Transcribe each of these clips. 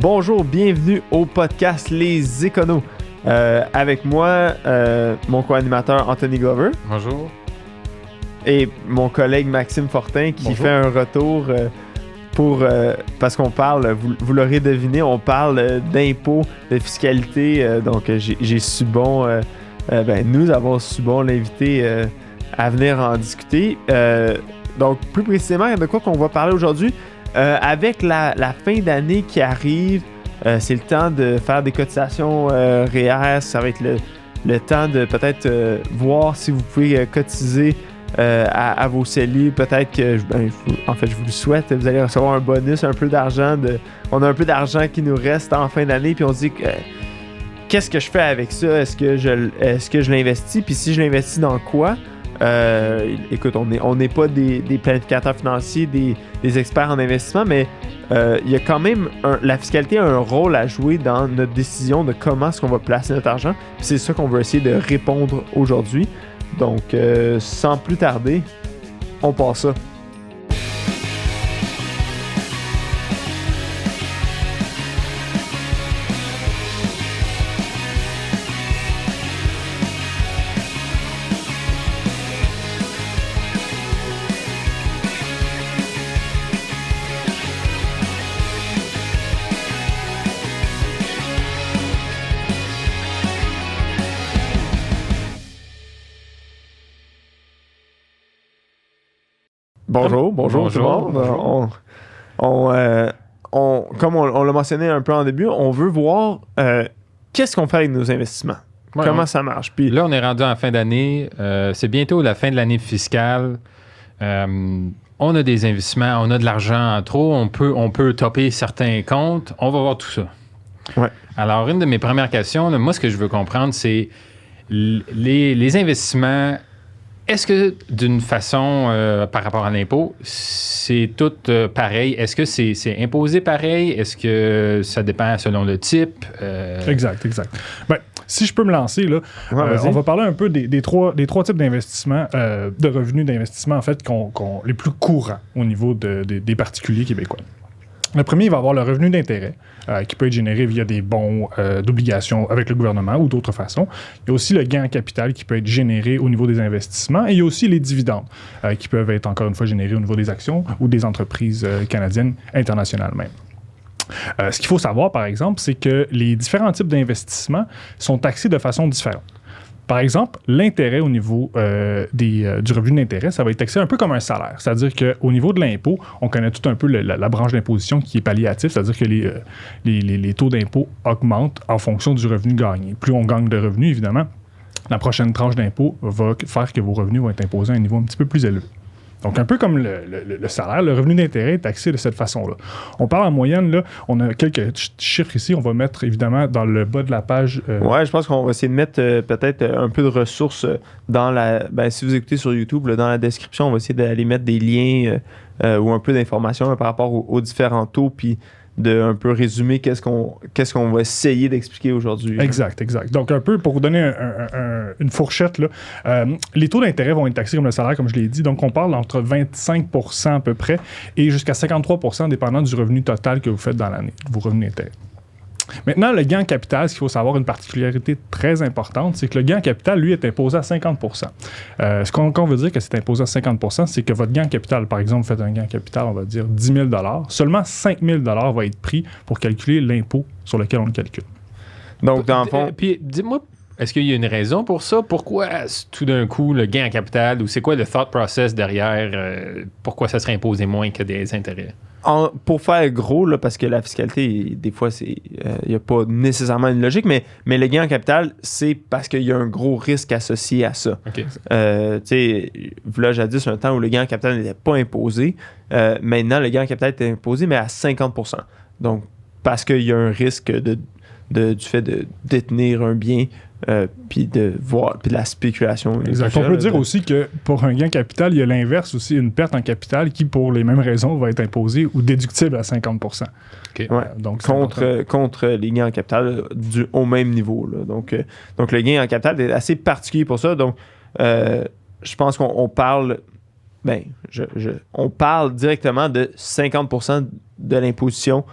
Bonjour, bienvenue au podcast Les Éconos. Avec moi, mon co-animateur Anthony Glover. Bonjour. Et mon collègue Maxime Fortin qui Bonjour. fait un retour parce qu'on parle, vous l'aurez deviné, on parle d'impôts, de fiscalité. Donc j'ai su bon, nous avons su bon l'inviter à venir en discuter. Donc plus précisément, de quoi qu'on va parler aujourd'hui? Avec la fin d'année qui arrive, c'est le temps de faire des cotisations REER. Ça va être le temps de peut-être voir si vous pouvez cotiser à vos CELI. Peut-être que, je vous le souhaite, vous allez recevoir un bonus, un peu d'argent. On a un peu d'argent qui nous reste en fin d'année, puis on se dit qu'est-ce que je fais avec ça? Est-ce que je l'investis? Puis si je l'investis dans quoi? Écoute, on n'est pas des planificateurs financiers, des experts en investissement, mais il y a quand même la fiscalité a un rôle à jouer dans notre décision de comment est-ce qu'on va placer notre argent. Puis c'est ça qu'on veut essayer de répondre aujourd'hui. Donc, sans plus tarder, on passe ça. Bonjour tout le monde. Comme on l'a mentionné un peu en début, on veut voir qu'est-ce qu'on fait avec nos investissements. Ouais, Comment ça marche. Puis, là, on est rendu en fin d'année. C'est bientôt la fin de l'année fiscale. On a des investissements, on a de l'argent en trop. On peut topper certains comptes. On va voir tout ça. Ouais. Alors, une de mes premières questions, là, moi, ce que je veux comprendre, c'est les investissements. Est-ce que d'une façon, par rapport à l'impôt, c'est tout pareil? Est-ce que c'est imposé pareil? Est-ce que ça dépend selon le type? Exact. Ben, si je peux me lancer, là, on va parler un peu des trois types d'investissements, de revenus d'investissement, en fait, les plus courants au niveau des particuliers québécois. Le premier, il va avoir le revenu d'intérêt qui peut être généré via des bons d'obligations avec le gouvernement ou d'autres façons. Il y a aussi le gain en capital qui peut être généré au niveau des investissements et il y a aussi les dividendes qui peuvent être encore une fois générés au niveau des actions ou des entreprises canadiennes, internationales même. Ce qu'il faut savoir, par exemple, c'est que les différents types d'investissements sont taxés de façon différente. Par exemple, l'intérêt au niveau du revenu d'intérêt, ça va être taxé un peu comme un salaire. C'est-à-dire qu'au niveau de l'impôt, on connaît tout un peu la branche d'imposition qui est palliative, c'est-à-dire que les taux d'impôt augmentent en fonction du revenu gagné. Plus on gagne de revenus, évidemment, la prochaine tranche d'impôt va faire que vos revenus vont être imposés à un niveau un petit peu plus élevé. Donc, un peu comme le salaire, le revenu d'intérêt est taxé de cette façon-là. On parle en moyenne, là, on a quelques chiffres ici, on va mettre évidemment dans le bas de la page. Ouais, je pense qu'on va essayer de mettre peut-être un peu de ressources dans si vous écoutez sur YouTube, là, dans la description, on va essayer d'aller mettre des liens ou un peu d'informations par rapport aux différents taux, puis de un peu résumer qu'est-ce qu'on va essayer d'expliquer aujourd'hui. Exact. Donc, un peu pour vous donner une fourchette, là, les taux d'intérêt vont être taxés comme le salaire, comme je l'ai dit. Donc, on parle entre 25% à peu près et jusqu'à 53% dépendant du revenu total que vous faites dans l'année, vos revenus d'intérêt. Maintenant, le gain en capital, ce qu'il faut savoir, une particularité très importante, c'est que le gain en capital, lui, est imposé à 50%. Quand on veut dire que c'est imposé à 50%, c'est que votre gain en capital, par exemple, vous faites un gain en capital, on va dire 10 000 $, seulement 5 000 $ va être pris pour calculer l'impôt sur lequel on le calcule. Donc, dans le fond... Puis, dis-moi, est-ce qu'il y a une raison pour ça? Pourquoi, tout d'un coup, le gain en capital, ou c'est quoi le thought process derrière? Pourquoi ça serait imposé moins que des intérêts? Pour faire gros, là, parce que la fiscalité, des fois, il n'y a pas nécessairement une logique, mais le gain en capital, c'est parce qu'il y a un gros risque associé à ça. OK. Tu sais, là, jadis, un temps où le gain en capital n'était pas imposé. Maintenant, le gain en capital est imposé, mais à 50%. Donc, parce qu'il y a un risque du fait de détenir un bien, puis de la spéculation. Exact. On peut dire aussi que pour un gain capital, il y a l'inverse aussi, une perte en capital qui, pour les mêmes raisons, va être imposée ou déductible à 50%. Okay. Ouais. Donc, contre les gains en capital au même niveau. Là. Donc, le gain en capital est assez particulier pour ça. Donc, je pense qu'on parle... on parle directement de 50% de l'imposition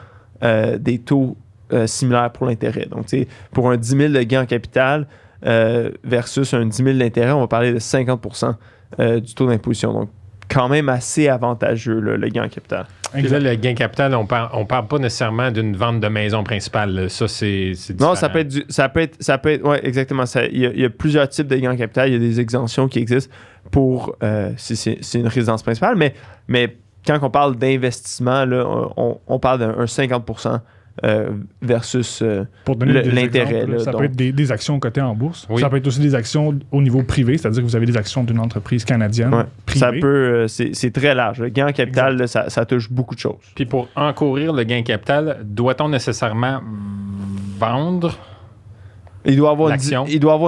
des taux similaires pour l'intérêt. Donc, pour un 10 000 de gain en capital versus un 10 000 d'intérêt, on va parler de 50% du taux d'imposition. Donc, quand même assez avantageux, là, le gain en capital. Puis là, le gain capital, on parle pas nécessairement d'une vente de maison principale. Là. Ça, c'est différent. Non, ça peut être ouais, exactement. Il y a plusieurs types de gains en capital. Il y a des exemptions qui existent pour si c'est une résidence principale. Mais quand on parle d'investissement, là, on parle d'un 50% versus pour donner l'intérêt. Exemples, ça peut être des actions cotées en bourse. Oui. Ça peut être aussi des actions au niveau privé, c'est-à-dire que vous avez des actions d'une entreprise canadienne privée. Ça peut, c'est très large. Le gain en capital, là, ça touche beaucoup de choses. Puis pour encourir le gain capital, doit-on nécessairement vendre il doit avoir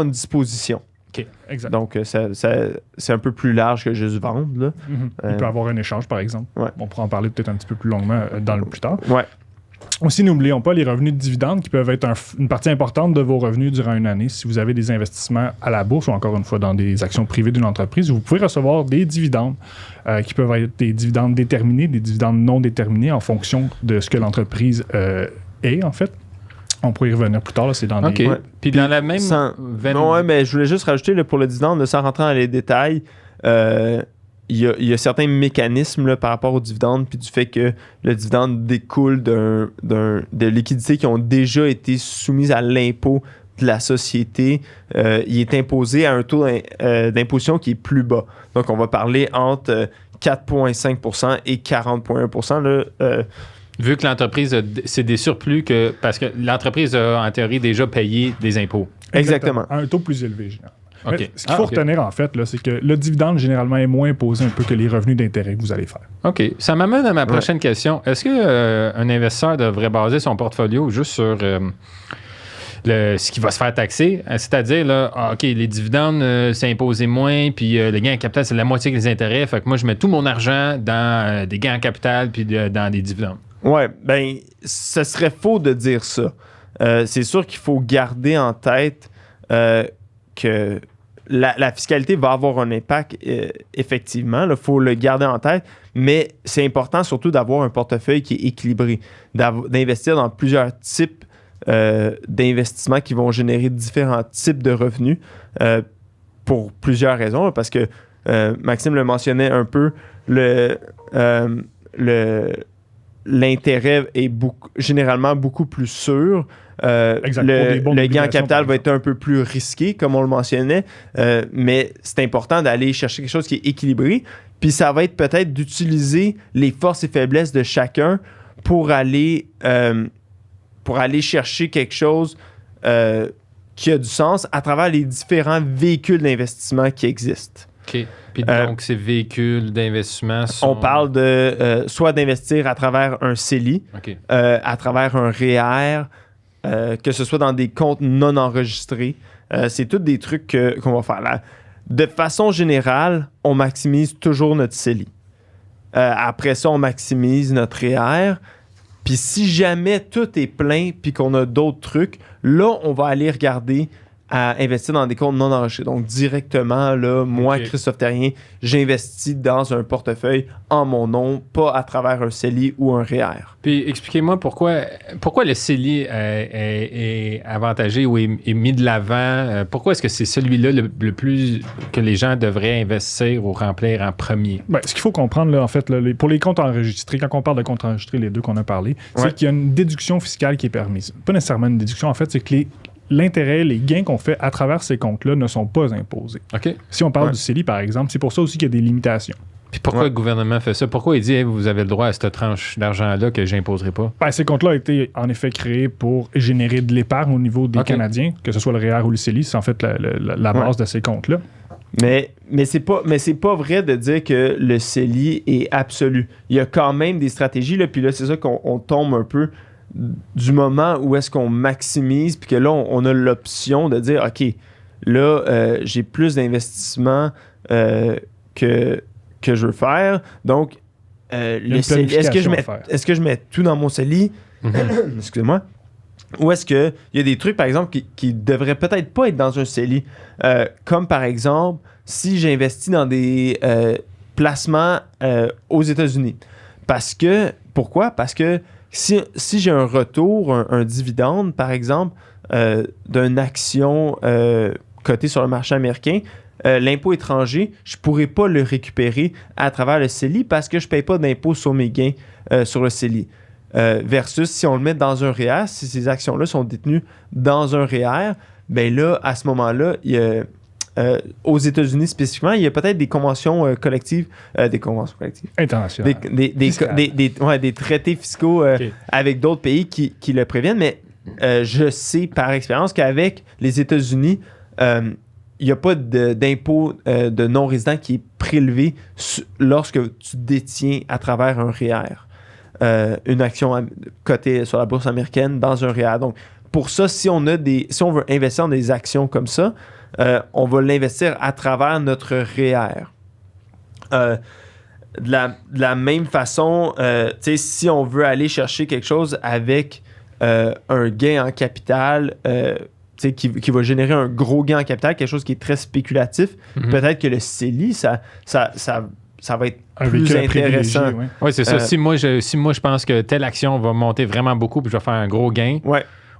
une disposition. OK. Exact. Donc, c'est un peu plus large que juste vendre. Là. Il peut y avoir un échange, par exemple. Ouais. On pourra en parler peut-être un petit peu plus longuement plus tard. Ouais. Aussi, n'oublions pas les revenus de dividendes qui peuvent être une partie importante de vos revenus durant une année. Si vous avez des investissements à la bourse ou encore une fois dans des actions privées d'une entreprise, vous pouvez recevoir des dividendes qui peuvent être des dividendes déterminés, des dividendes non déterminés en fonction de ce que l'entreprise est, en fait. On pourrait y revenir plus tard. Là, c'est dans OK. des... Ouais. Puis dans la même veine... Ouais, mais je voulais juste rajouter là, pour le dividende, sans rentrer dans les détails, il y a certains mécanismes là, par rapport au dividende, puis du fait que le dividende découle de liquidités qui ont déjà été soumises à l'impôt de la société. Il est imposé à un taux d'imposition qui est plus bas. Donc, on va parler entre 4,5% et 40,1%. Là, Vu que l'entreprise, c'est des surplus parce que l'entreprise a, en théorie, déjà payé des impôts. Exactement. À un taux plus élevé, généralement. OK. Ce qu'il faut retenir, en fait, là, c'est que le dividende, généralement, est moins imposé un peu que les revenus d'intérêt que vous allez faire. OK. Ça m'amène à ma prochaine question. Est-ce qu'un investisseur devrait baser son portfolio juste sur ce qui va se faire taxer? C'est-à-dire, là, OK, les dividendes, c'est imposé moins, puis le gain en capital, c'est la moitié que les intérêts. Fait que moi, je mets tout mon argent dans des gains en capital puis dans des dividendes. Ouais, ben, ce serait faux de dire ça. C'est sûr qu'il faut garder en tête que la fiscalité va avoir un impact, effectivement. Il faut le garder en tête, mais c'est important surtout d'avoir un portefeuille qui est équilibré, d'investir dans plusieurs types d'investissements qui vont générer différents types de revenus pour plusieurs raisons. Parce que Maxime le mentionnait un peu, l'intérêt est généralement beaucoup plus sûr. Le gain en capital va être un peu plus risqué, comme on le mentionnait, mais c'est important d'aller chercher quelque chose qui est équilibré. Puis ça va être peut-être d'utiliser les forces et faiblesses de chacun pour aller chercher quelque chose qui a du sens à travers les différents véhicules d'investissement qui existent. OK. Puis donc, ces véhicules d'investissement sont... On parle de soit d'investir à travers un CELI, OK. à travers un REER, que ce soit dans des comptes non enregistrés. C'est tous des trucs qu'on va faire là. De façon générale, on maximise toujours notre CELI. Après ça, on maximise notre REER. Puis si jamais tout est plein puis qu'on a d'autres trucs, là, on va aller regarder à investir dans des comptes non enregistrés. Donc, directement, là, moi, OK. Christophe Terrien, j'investis dans un portefeuille en mon nom, pas à travers un CELI ou un REER. Puis, expliquez-moi pourquoi le CELI est avantagé ou est mis de l'avant. Pourquoi est-ce que c'est celui-là le plus que les gens devraient investir ou remplir en premier? Ben, ce qu'il faut comprendre, là, en fait, là, pour les comptes enregistrés, quand on parle de comptes enregistrés, les deux qu'on a parlé, c'est qu'il y a une déduction fiscale qui est permise. Pas nécessairement une déduction, en fait, c'est que l'intérêt, les gains qu'on fait à travers ces comptes-là ne sont pas imposés. OK. Si on parle du CELI, par exemple, c'est pour ça aussi qu'il y a des limitations. Puis pourquoi le gouvernement fait ça? Pourquoi il dit vous avez le droit à cette tranche d'argent-là que j'imposerai pas? Ben, ces comptes-là ont été en effet créés pour générer de l'épargne au niveau des Canadiens, que ce soit le REER ou le CELI, c'est en fait la base de ces comptes-là. Mais c'est pas vrai de dire que le CELI est absolu. Il y a quand même des stratégies, là, puis là, c'est ça qu'on tombe un peu du moment où est-ce qu'on maximise, puis que là, on a l'option de dire, OK, là, j'ai plus d'investissements que je veux faire. Donc, le CELI, est-ce que je mets tout dans mon CELI? Excusez-moi. Ou est-ce qu'il y a des trucs, par exemple, qui devraient peut-être pas être dans un CELI? Comme, par exemple, si j'investis dans des placements aux États-Unis. Pourquoi? Parce que Si j'ai un retour, un dividende, par exemple, d'une action cotée sur le marché américain, l'impôt étranger, je ne pourrais pas le récupérer à travers le CELI parce que je ne paye pas d'impôt sur mes gains sur le CELI. Versus si on le met dans un REER, si ces actions-là sont détenues dans un REER, bien là, à ce moment-là, il y a, aux États-Unis spécifiquement, il y a peut-être des conventions collectives, internationales, des traités fiscaux avec d'autres pays qui le préviennent, mais je sais par expérience qu'avec les États-Unis, il n'y a pas d'impôt de non-résident qui est prélevé lorsque tu détiens à travers un REER une action cotée sur la bourse américaine dans un REER. Donc, pour ça, si on veut investir dans des actions comme ça, on va l'investir à travers notre REER. De la même façon, si on veut aller chercher quelque chose avec un gain en capital, qui va générer un gros gain en capital, quelque chose qui est très spéculatif, peut-être que le CELI, ça va être plus intéressant. Oui, c'est ça. Si moi, je pense que telle action va monter vraiment beaucoup puis je vais faire un gros gain,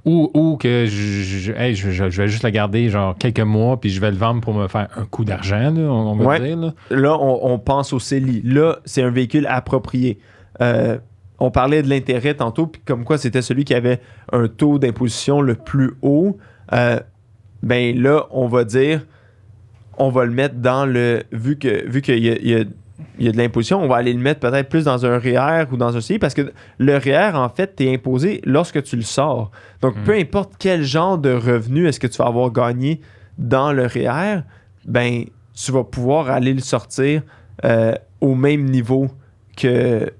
ou que je vais juste la garder genre quelques mois puis je vais le vendre pour me faire un coup d'argent, là, on va dire. Là, on pense au CELI. Là, c'est un véhicule approprié. On parlait de l'intérêt tantôt, puis comme quoi c'était celui qui avait un taux d'imposition le plus haut. Ben là, on va dire, on va le mettre dans le... Vu qu'il y a de l'imposition, on va aller le mettre peut-être plus dans un REER ou dans un CELI, parce que le REER, en fait, t'es imposé lorsque tu le sors. Donc, peu importe quel genre de revenu est-ce que tu vas avoir gagné dans le REER, ben, tu vas pouvoir aller le sortir au même niveau que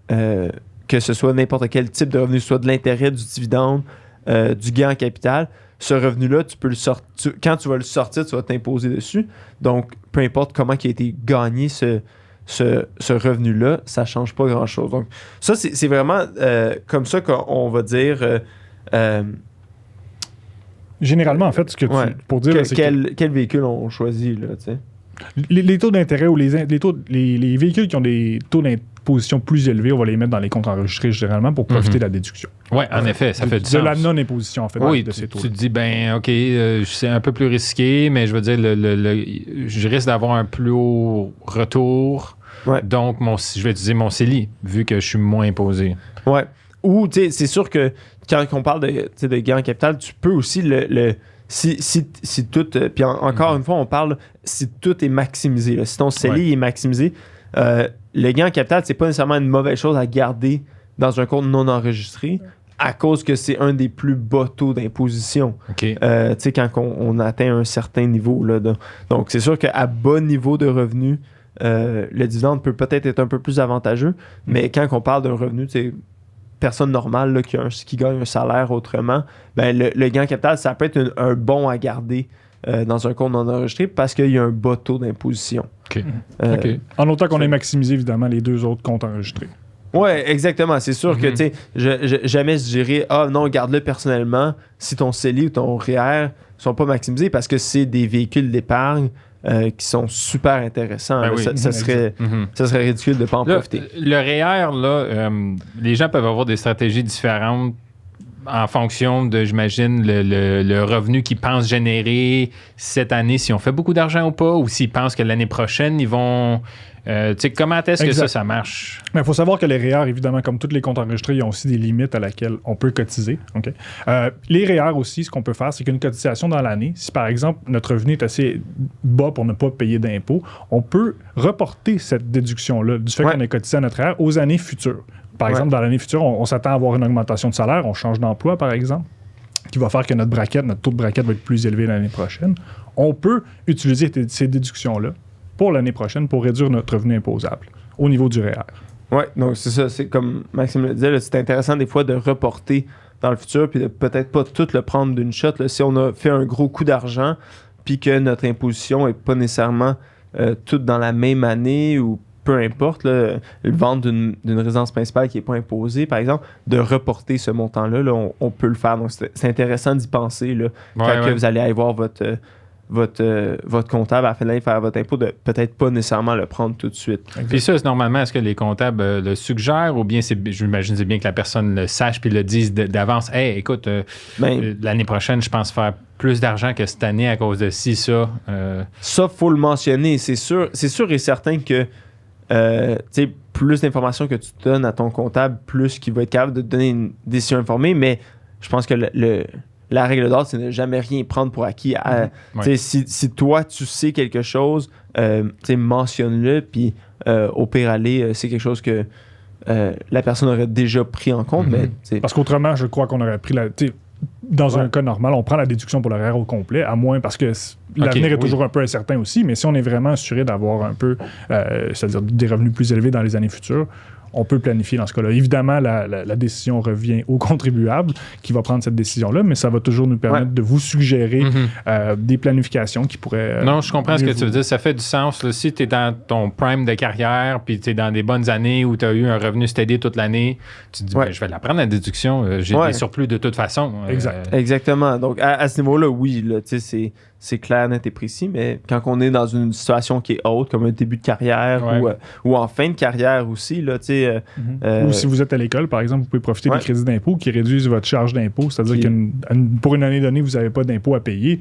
ce soit n'importe quel type de revenu, soit de l'intérêt, du dividende, du gain en capital. Ce revenu-là, tu peux le sortir. Quand tu vas le sortir, tu vas t'imposer dessus. Donc, peu importe comment il a été gagné ce revenu-là, ça ne change pas grand-chose. Donc, ça, c'est vraiment comme ça qu'on va dire... Généralement, en fait, ce que pour dire... Quel véhicule on choisit, là, tu sais? Les taux d'intérêt ou les véhicules qui ont des taux d'imposition plus élevés, on va les mettre dans les comptes enregistrés généralement pour profiter de la déduction. Oui, en effet, ça fait du sens. De la non-imposition, en fait, de ces taux. Tu te dis, ben, OK, c'est un peu plus risqué, mais je veux dire, je risque d'avoir un plus haut retour. Ouais. Donc, je vais utiliser mon CELI, vu que je suis moins imposé. Oui. Ou, tu sais, c'est sûr que quand on parle de gain en capital, tu peux aussi si tout... Puis encore une fois, on parle si tout est maximisé. Là. Si ton CELI est maximisé, le gain en capital, c'est pas nécessairement une mauvaise chose à garder dans un compte non enregistré à cause que c'est un des plus bas taux d'imposition. Okay. Tu sais, quand on atteint un certain niveau. Là, donc, c'est sûr qu'à bas niveau de revenu, le dividende peut peut-être être un peu plus avantageux, mais quand on parle d'un revenu, tu sais, personne normale là, qui gagne un salaire autrement, ben le gain en capital, ça peut être un bon à garder dans un compte non enregistré parce qu'il y a un bas taux d'imposition. Okay. En autant qu'on ait maximisé, évidemment, les deux autres comptes enregistrés. Oui, exactement. C'est sûr que, tu sais, jamais je dirais « Ah non, garde-le personnellement si ton CELI ou ton REER ne sont pas maximisés parce que c'est des véhicules d'épargne qui sont super intéressants. Ben là, ça serait ridicule de ne pas en profiter. Le REER, là, les gens peuvent avoir des stratégies différentes en fonction de, j'imagine, le revenu qu'ils pensent générer cette année, si on fait beaucoup d'argent ou pas, ou s'ils pensent que l'année prochaine, ils vont... tu sais, comment est-ce que ça marche? Il faut savoir que les REER, évidemment, comme tous les comptes enregistrés, ils ont aussi des limites à laquelle on peut cotiser. Okay? Les REER aussi, ce qu'on peut faire, c'est qu'une cotisation dans l'année, si par exemple notre revenu est assez bas pour ne pas payer d'impôts, on peut reporter cette déduction-là du fait qu'on ait cotisé à notre REER aux années futures. Par exemple, dans l'année future, on s'attend à avoir une augmentation de salaire, on change d'emploi, par exemple, qui va faire que notre taux de braquette va être plus élevé l'année prochaine. On peut utiliser ces déductions-là pour l'année prochaine pour réduire notre revenu imposable au niveau du REER. Oui, donc c'est ça. C'est comme Maxime le disait, là, c'est intéressant des fois de reporter dans le futur puis de peut-être pas tout le prendre d'une shot. Là, si on a fait un gros coup d'argent puis que notre imposition n'est pas nécessairement toute dans la même année ou peu importe, là, le vendre d'une résidence principale qui n'est pas imposée, par exemple, de reporter ce montant-là, là, on peut le faire. Donc, c'est intéressant d'y penser là, quand que vous allez aller voir votre votre comptable à la fin de l'année faire votre impôt, de peut-être pas nécessairement le prendre tout de suite. Puis ça, normalement, est-ce que les comptables le suggèrent ou bien j'imagine c'est bien que la personne le sache puis le dise d'avance. Hey, écoute, l'année prochaine, je pense faire plus d'argent que cette année à cause de ci, ça. Ça, faut le mentionner. C'est sûr et certain que plus d'informations que tu donnes à ton comptable, plus qu'il va être capable de te donner une décision informée. Mais je pense que la règle d'or, c'est de ne jamais rien prendre pour acquis. Si toi, tu sais quelque chose, mentionne-le, puis au pire aller, c'est quelque chose que la personne aurait déjà pris en compte. Parce qu'autrement, je crois qu'on aurait pris dans un cas normal, on prend la déduction pour l'horaire au complet, à moins parce que l'avenir est toujours un peu incertain aussi, mais si on est vraiment assuré d'avoir un peu, c'est-à-dire des revenus plus élevés dans les années futures, on peut planifier dans ce cas-là. Évidemment, la décision revient au contribuable qui va prendre cette décision-là, mais ça va toujours nous permettre de vous suggérer des planifications qui pourraient... non, je comprends ce que tu veux dire. Ça fait du sens. Là, si tu es dans ton prime de carrière, puis tu es dans des bonnes années où tu as eu un revenu steady toute l'année, tu te dis, je vais la prendre, la déduction. J'ai des surplus de toute façon. Exactement. Donc, à ce niveau-là, oui, là, c'est clair, net et précis, mais quand on est dans une situation qui est haute, comme un début de carrière ou en fin de carrière aussi, là, ou si vous êtes à l'école, par exemple, vous pouvez profiter des crédits d'impôt qui réduisent votre charge d'impôt, c'est-à-dire que pour une année donnée, vous n'avez pas d'impôt à payer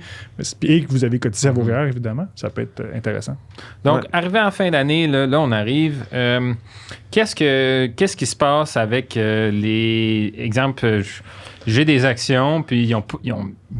et que vous avez cotisé à vos REER, évidemment, ça peut être intéressant. Donc, arrivé en fin d'année, là on arrive. Qu'est-ce qui se passe avec les exemples? J'ai des actions, puis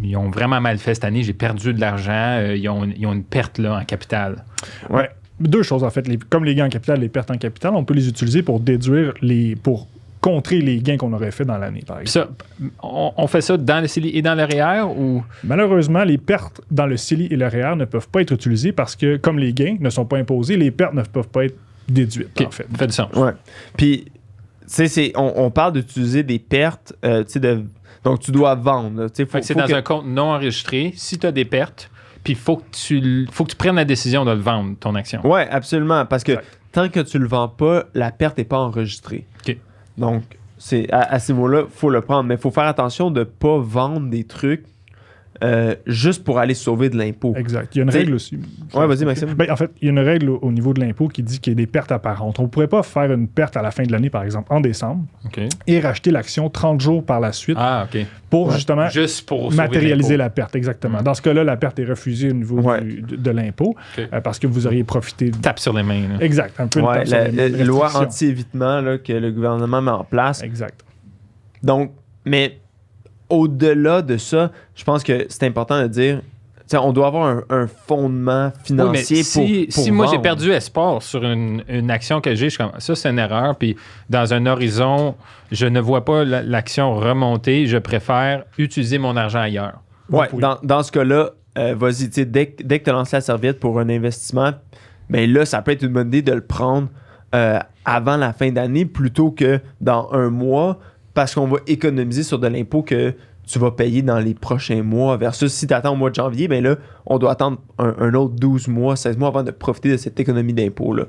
ils ont vraiment mal fait cette année. J'ai perdu de l'argent. Ils ont une perte là, en capital. Ouais. Deux choses, en fait. Comme les gains en capital, les pertes en capital, on peut les utiliser pour déduire pour contrer les gains qu'on aurait fait dans l'année, par exemple. Ça, on fait ça dans le CELI et dans le REER ou... Malheureusement, les pertes dans le CELI et le REER ne peuvent pas être utilisées parce que, comme les gains ne sont pas imposés, les pertes ne peuvent pas être déduites, en fait. Ça fait du sens. Ouais. Puis, on parle d'utiliser des pertes, donc tu dois vendre. C'est dans un compte non enregistré. Si tu as des pertes, puis il faut que tu prennes la décision de le vendre, ton action. Oui, absolument. Parce que tant que tu ne le vends pas, la perte n'est pas enregistrée. OK. Donc, à ce niveau-là, il faut le prendre. Mais il faut faire attention de ne pas vendre des trucs juste pour aller sauver de l'impôt. Exact. Il y a une règle aussi. Oui, vas-y, Maxime. En fait, il y a une règle au niveau de l'impôt qui dit qu'il y a des pertes apparentes. On ne pourrait pas faire une perte à la fin de l'année, par exemple, en décembre, et racheter l'action 30 jours par la suite pour justement matérialiser la perte. Exactement. Dans ce cas-là, la perte est refusée au niveau de l'impôt parce que vous auriez profité... Tape sur les mains. Là. Exact. Un peu de tape sur les mains. La loi anti-évitement là, que le gouvernement met en place. Exact. Donc, mais... Au-delà de ça, je pense que c'est important de dire, on doit avoir un fondement financier pour si moi j'ai perdu espoir sur une action que j'ai, je suis comme ça, c'est une erreur. Puis dans un horizon, je ne vois pas l'action remonter. Je préfère utiliser mon argent ailleurs. Oui, dans ce cas-là, vas-y, dès que tu as lancé la serviette pour un investissement, bien là, ça peut être une bonne idée de le prendre avant la fin d'année plutôt que dans un mois. Parce qu'on va économiser sur de l'impôt que tu vas payer dans les prochains mois. Versus si tu attends au mois de janvier, bien là, on doit attendre un autre 12 mois, 16 mois avant de profiter de cette économie d'impôt-là.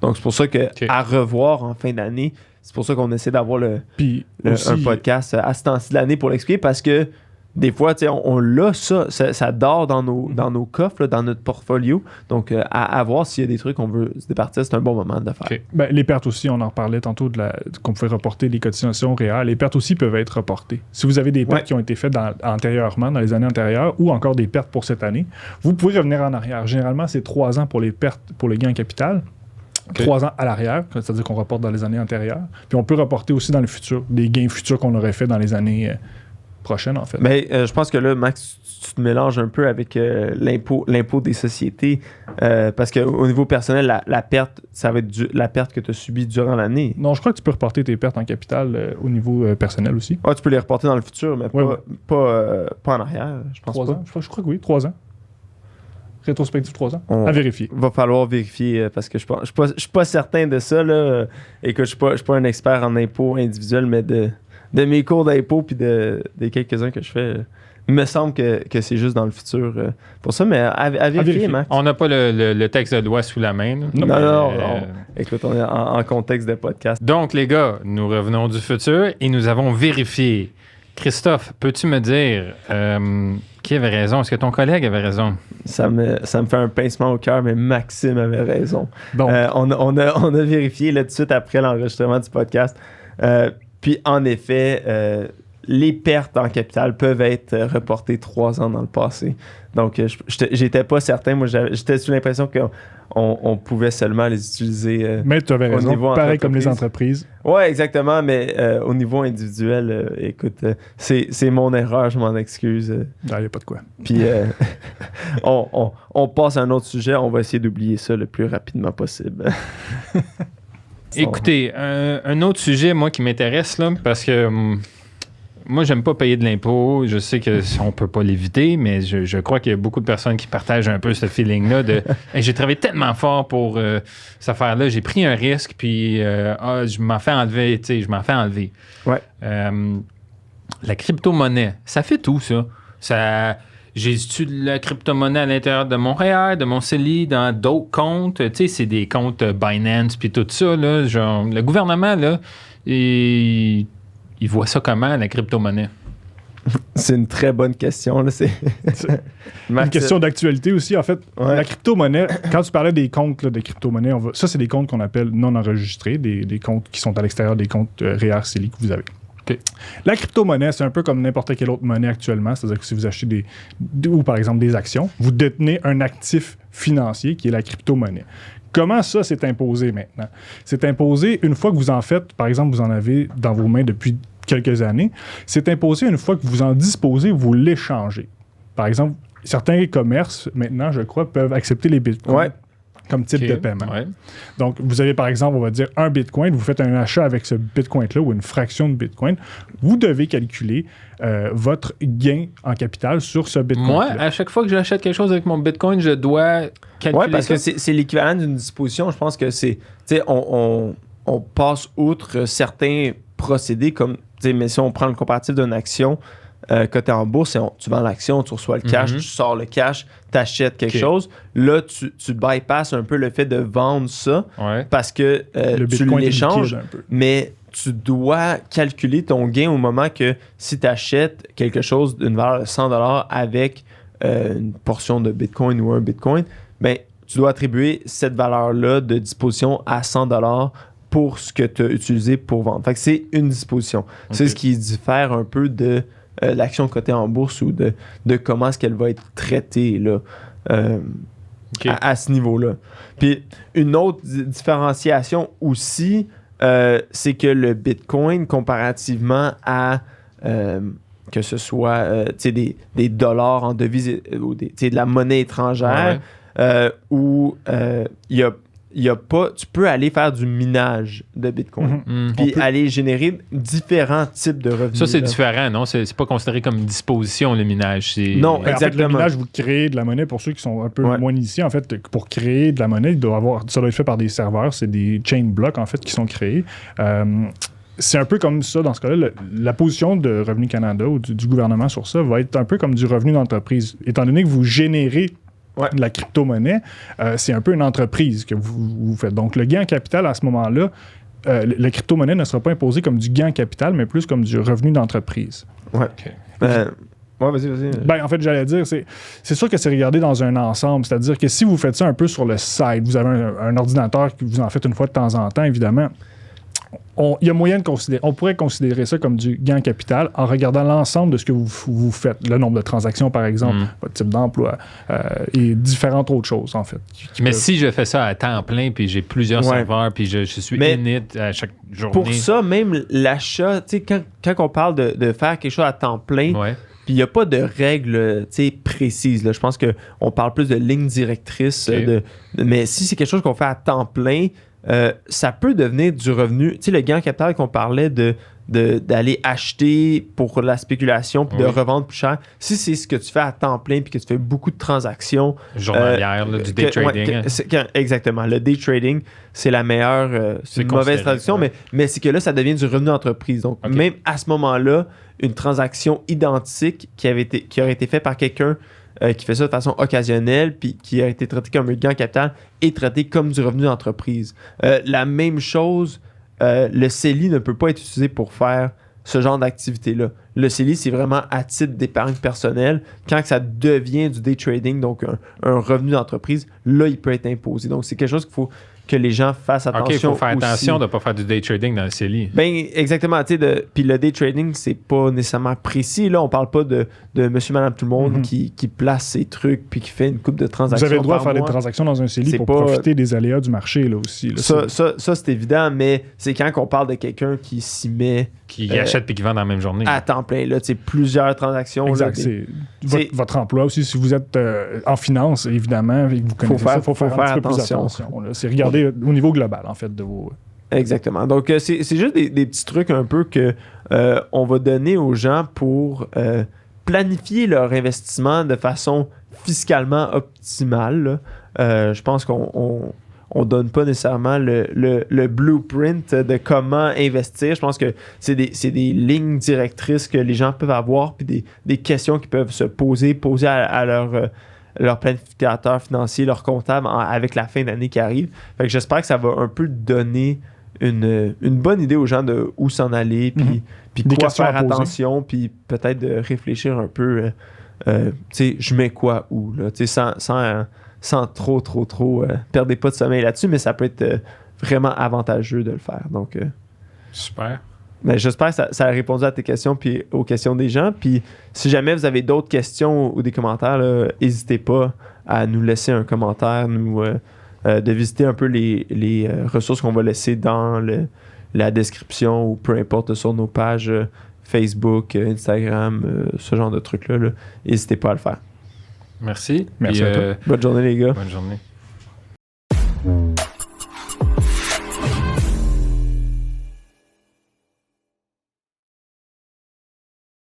Donc, c'est pour ça qu'à revoir en fin d'année, c'est pour ça qu'on essaie d'avoir un podcast à ce temps-ci de l'année pour l'expliquer parce que des fois, on l'a, ça dort dans nos coffres, là, dans notre portfolio. Donc, à voir s'il y a des trucs qu'on veut se départir, c'est un bon moment de le faire. Okay. Les pertes aussi, on en parlait tantôt qu'on pouvait reporter les cotisations réelles. Les pertes aussi peuvent être reportées. Si vous avez des pertes qui ont été faites antérieurement, dans les années antérieures, ou encore des pertes pour cette année, vous pouvez revenir en arrière. Généralement, c'est 3 ans pour les pertes, pour les gains en capital. 3 ans à l'arrière, c'est-à-dire qu'on reporte dans les années antérieures. Puis on peut reporter aussi dans le futur, des gains futurs qu'on aurait fait dans les années... prochaine, en fait. Mais je pense que là, Max, tu te mélanges un peu avec l'impôt des sociétés parce qu'au niveau personnel, la perte, ça va être la perte que tu as subie durant l'année. Non, je crois que tu peux reporter tes pertes en capital au niveau personnel aussi. Ah, tu peux les reporter dans le futur, mais pas en arrière, je pense 3 pas. ans. Je crois que oui, 3 ans. Rétrospective 3 ans. À vérifier. Va falloir vérifier parce que je suis pas certain de ça. Là. Écoute, je suis pas un expert en impôt individuel, mais de mes cours d'impôt puis des quelques-uns que je fais, il me semble que c'est juste dans le futur pour ça, mais à vérifier, Max. On n'a pas le texte de loi sous la main. Non. Écoute, on est en contexte de podcast. Donc, les gars, nous revenons du futur et nous avons vérifié Christophe, peux-tu me dire qui avait raison? Est-ce que ton collègue avait raison? Ça me fait un pincement au cœur, mais Maxime avait raison. Bon. On a vérifié là, tout de suite après l'enregistrement du podcast. Puis en effet, les pertes en capital peuvent être reportées 3 ans dans le passé. Donc, j'étais pas certain. Moi, j'étais sous l'impression qu'on pouvait seulement les utiliser. Mais tu avais raison, pareil comme les entreprises. Oui, exactement, mais au niveau individuel, écoute, c'est mon erreur, je m'en excuse. Il n'y a pas de quoi. Puis, on passe à un autre sujet. On va essayer d'oublier ça le plus rapidement possible. Écoutez, un autre sujet, moi, qui m'intéresse, là, parce que moi, j'aime pas payer de l'impôt. Je sais qu'on peut pas l'éviter, mais je crois qu'il y a beaucoup de personnes qui partagent un peu ce feeling-là de hey, j'ai travaillé tellement fort pour cette affaire-là, j'ai pris un risque, puis je m'en fais enlever, tu sais, je m'en fais enlever. Ouais. La crypto-monnaie, ça fait tout, ça. J'ai étudié la crypto-monnaie à l'intérieur de Montréal, de mon CELI, dans d'autres comptes. Tu sais, c'est des comptes Binance puis tout ça. Là, genre, le gouvernement, là, il voit ça comment, la crypto-monnaie? C'est une très bonne question. Là. C'est une question d'actualité aussi. En fait, ouais. La crypto-monnaie, quand tu parlais des comptes là, de crypto-monnaie, ça, c'est des comptes qu'on appelle non enregistrés, des comptes qui sont à l'extérieur des comptes REER CELI que vous avez. Okay. La crypto-monnaie, c'est un peu comme n'importe quelle autre monnaie actuellement. C'est-à-dire que si vous achetez ou par exemple des actions, vous détenez un actif financier qui est la crypto-monnaie. Comment ça s'est imposé maintenant? C'est imposé une fois que vous en faites, par exemple, vous en avez dans vos mains depuis quelques années. C'est imposé une fois que vous en disposez, vous l'échangez. Par exemple, certains commerces, maintenant, je crois, peuvent accepter les bitcoins. Comme type de paiement. Ouais. Donc, vous avez par exemple, on va dire un bitcoin, vous faites un achat avec ce bitcoin-là ou une fraction de bitcoin, vous devez calculer votre gain en capital sur ce bitcoin-là. Moi, à chaque fois que j'achète quelque chose avec mon bitcoin, je dois calculer. Oui, parce que c'est l'équivalent d'une disposition. Je pense que c'est. Tu sais, on passe outre certains procédés comme. Mais si on prend le comparatif d'une action. Quand tu es en bourse, tu vends l'action, tu reçois le cash, tu sors le cash, tu achètes quelque chose. Là, tu bypasses un peu le fait de vendre ça parce que tu l'échanges, mais tu dois calculer ton gain au moment que si tu achètes quelque chose d'une valeur de 100$ avec une portion de Bitcoin ou un Bitcoin, ben, tu dois attribuer cette valeur-là de disposition à 100$ pour ce que tu as utilisé pour vendre. Fait que c'est une disposition. Okay. C'est ce qui diffère un peu de l'action cotée en bourse ou de comment est-ce qu'elle va être traitée là, à ce niveau-là. Puis une autre différenciation aussi, c'est que le Bitcoin, comparativement à que ce soit des dollars en devise ou de la monnaie étrangère, où il y a pas, tu peux aller faire du minage de Bitcoin puis aller générer différents types de revenus. Ça, c'est différent, non? C'est pas considéré comme une disposition, le minage. Non, exactement. En fait, le minage, vous créez de la monnaie. Pour ceux qui sont un peu moins initiés, en fait, pour créer de la monnaie, ça doit être fait par des serveurs. C'est des chain blocks, en fait, qui sont créés. C'est un peu comme ça, dans ce cas-là, la position de Revenu Canada ou du gouvernement sur ça va être un peu comme du revenu d'entreprise. Étant donné que vous générez de la crypto-monnaie, c'est un peu une entreprise que vous faites. Donc, le gain en capital, à ce moment-là, la crypto-monnaie ne sera pas imposée comme du gain en capital, mais plus comme du revenu d'entreprise. Ouais. Vas-y. Ben, en fait, j'allais dire, c'est sûr que c'est regardé dans un ensemble. C'est-à-dire que si vous faites ça un peu sur le side, vous avez un ordinateur que vous en faites une fois de temps en temps, évidemment, il y a moyen de considérer, on pourrait considérer ça comme du gain en capital en regardant l'ensemble de ce que vous faites, le nombre de transactions par exemple, votre type d'emploi et différentes autres choses en fait. Mais si je fais ça à temps plein puis j'ai plusieurs serveurs puis je suis init à chaque journée. Pour ça, même l'achat, tu sais, quand on parle de faire quelque chose à temps plein, puis il n'y a pas de règles précises. Là. Je pense qu'on parle plus de ligne directrice. Mais si c'est quelque chose qu'on fait à temps plein, ça peut devenir du revenu. Tu sais, le gain en capital qu'on parlait d'aller acheter pour la spéculation puis de revendre plus cher. Si c'est ce que tu fais à temps plein puis que tu fais beaucoup de transactions. Journalière, du day trading. Exactement. Le day trading, c'est la meilleure. C'est une mauvaise traduction, mais c'est que là, ça devient du revenu d'entreprise. Donc, même à ce moment-là, une transaction identique qui aurait été faite par quelqu'un qui fait ça de façon occasionnelle puis qui a été traité comme un gain en capital est traité comme du revenu d'entreprise. La même chose, le CELI ne peut pas être utilisé pour faire ce genre d'activité-là. le CELI, c'est vraiment à titre d'épargne personnelle. Quand ça devient du day trading, donc un revenu d'entreprise, là, il peut être imposé. Donc, c'est quelque chose qu'il faut que les gens fassent attention. OK, il faut faire aussi. attention de ne pas faire du day trading dans le CELI. Ben, exactement. Puis le day trading, c'est pas nécessairement précis. Là, on parle pas de monsieur, madame, tout le monde qui place ses trucs puis qui fait une coupe de transactions. Vous avez le droit de faire mois. des transactions dans un CELI pour profiter des aléas du marché, là aussi. Là, ça, c'est évident, mais c'est quand on parle de quelqu'un qui s'y met. Qui achète puis qui vend dans la même journée. À temps plein. Là, plusieurs transactions. Exact. Là, votre emploi aussi, si vous êtes en finance, évidemment, et que vous connaissez ça, il faut faire un petit peu plus attention. Là. C'est regarder au niveau global, en fait, de vos... Exactement. Donc, c'est juste des petits trucs un peu que on va donner aux gens pour planifier leur investissement de façon fiscalement optimale. Je pense qu'on donne pas nécessairement le blueprint de comment investir. Je pense que c'est des lignes directrices que les gens peuvent avoir, puis des questions qu'ils peuvent se poser à leur planificateur financier, leur comptable avec la fin d'année qui arrive. Fait que j'espère que ça va un peu donner une bonne idée aux gens de où s'en aller, puis quoi faire attention, puis peut-être de réfléchir un peu, tu sais, je mets quoi où, là, tu sais, sans trop, perdez pas de sommeil là-dessus, mais ça peut être vraiment avantageux de le faire. Donc, super. Ben, j'espère que ça a répondu à tes questions puis aux questions des gens. Puis si jamais vous avez d'autres questions ou des commentaires, n'hésitez pas à nous laisser un commentaire, de visiter un peu les ressources qu'on va laisser dans la description ou peu importe sur nos pages Facebook, Instagram, ce genre de trucs-là. N'hésitez pas à le faire. Merci. Merci à toi. Bonne journée les gars. Bonne journée.